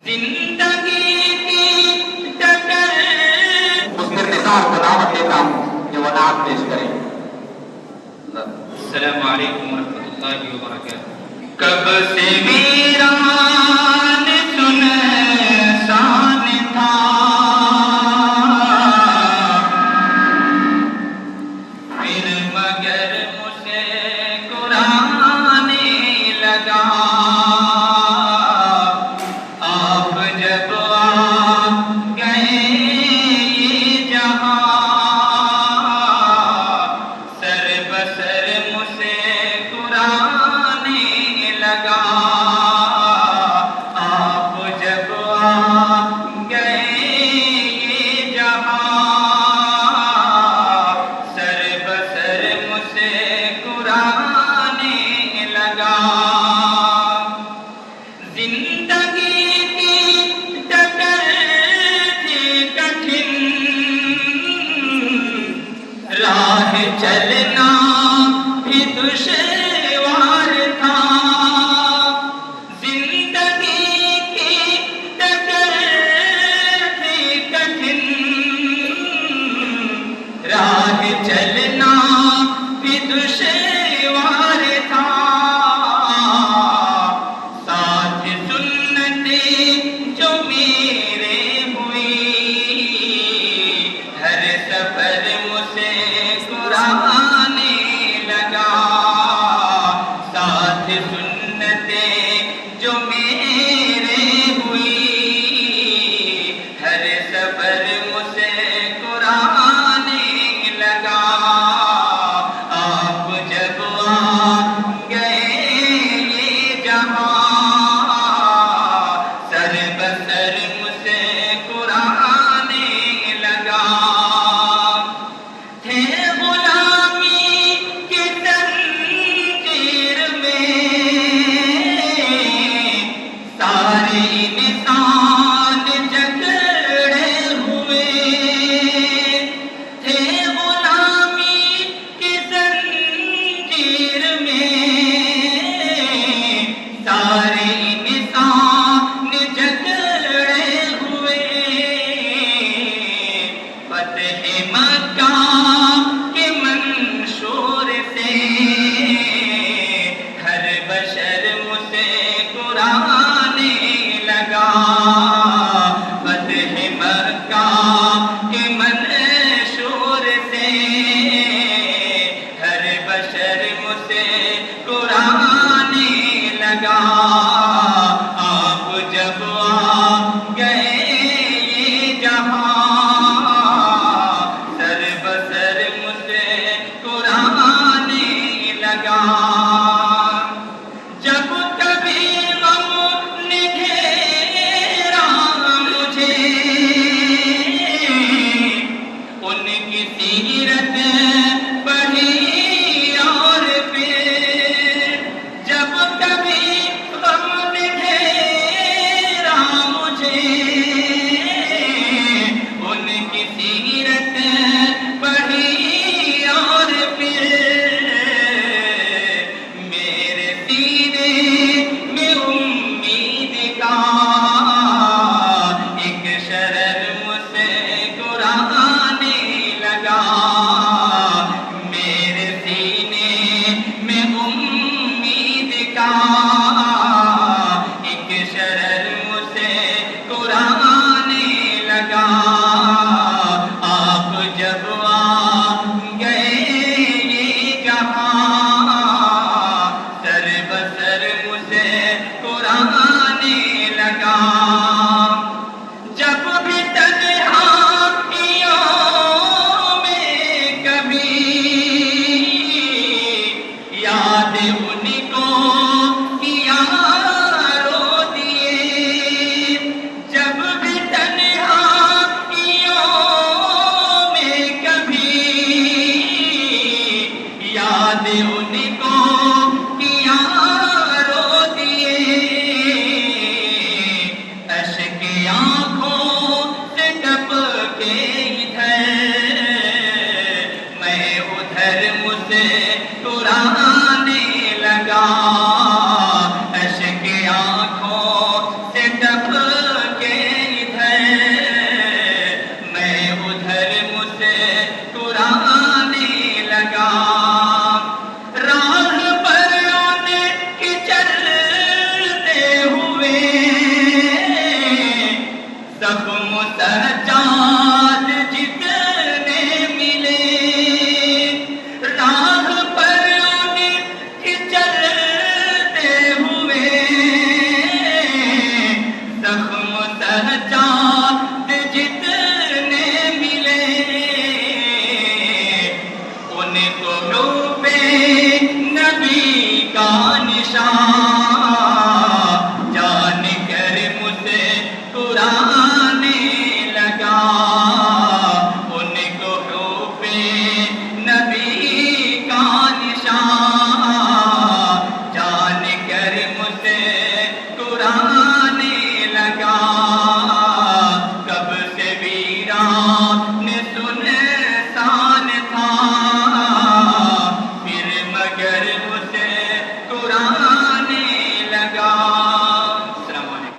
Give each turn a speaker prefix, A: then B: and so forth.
A: زندگی کی ڈگر
B: اس کے نثار کو دعوت دیتا ہوں کہ وہ نعت پیش کریں.
A: السلام علیکم ورحمۃ اللہ وبرکاتہ. کب سے ویران سنسان تھا، پھر مگر مجھے قرآن لگا. آپ جب آ گئے یہ جہاں، سر بسر مجھے قرآن لگا. آپ جب آ گئے یہ جہاں، سر بسر مجھے قرآن لگا. زندگی کی ڈگر تھی کٹھن، راہ چلنا بھی دشوار تھا. زندگی کی ڈگر تھی کٹھن، راہ چلنا بھی دشوار تھا. ساتھ سنتیں جو میرے ہوئی، ہر سفر مجھے قرآن لگا. ساتھ سنتیں جو میرے ہوئی، ہر سفر مجھے قرآن لگا. آپ جب آ گئے یہ جہاں، سر بسر مجھے قرآن لگا. تھے غلامی کی زنجیر میں سارے انسان جکڑے ہوئے. تھے غلامی کی زنجیر میں سارے انسان جکڑے ہوئے. فتح مکہ کے منشور سے ہر بشر مجھے قرآن لگا. فتح مکہ کے منشور سے ہر بشر مجھے قرآن لگا. آپ جب آ گئے یہ جہاں، سر بسر مجھے قرآن لگا. جب کبھی غم نے گھیرا مجھے، ان کی سیرت پڑھی اور پھر. جب کبھی غم نے گھیرا مجھے، زخم سجاد جتنے ملے راہ پر ان کی چلتے ہوئے زخم سجاد جتنے ملے ان کو حب نبی کا نشان جان کر مسکرانے لگا ان کو حب نبی کا نشان جان کر مسکرانے لگا کب سے ویران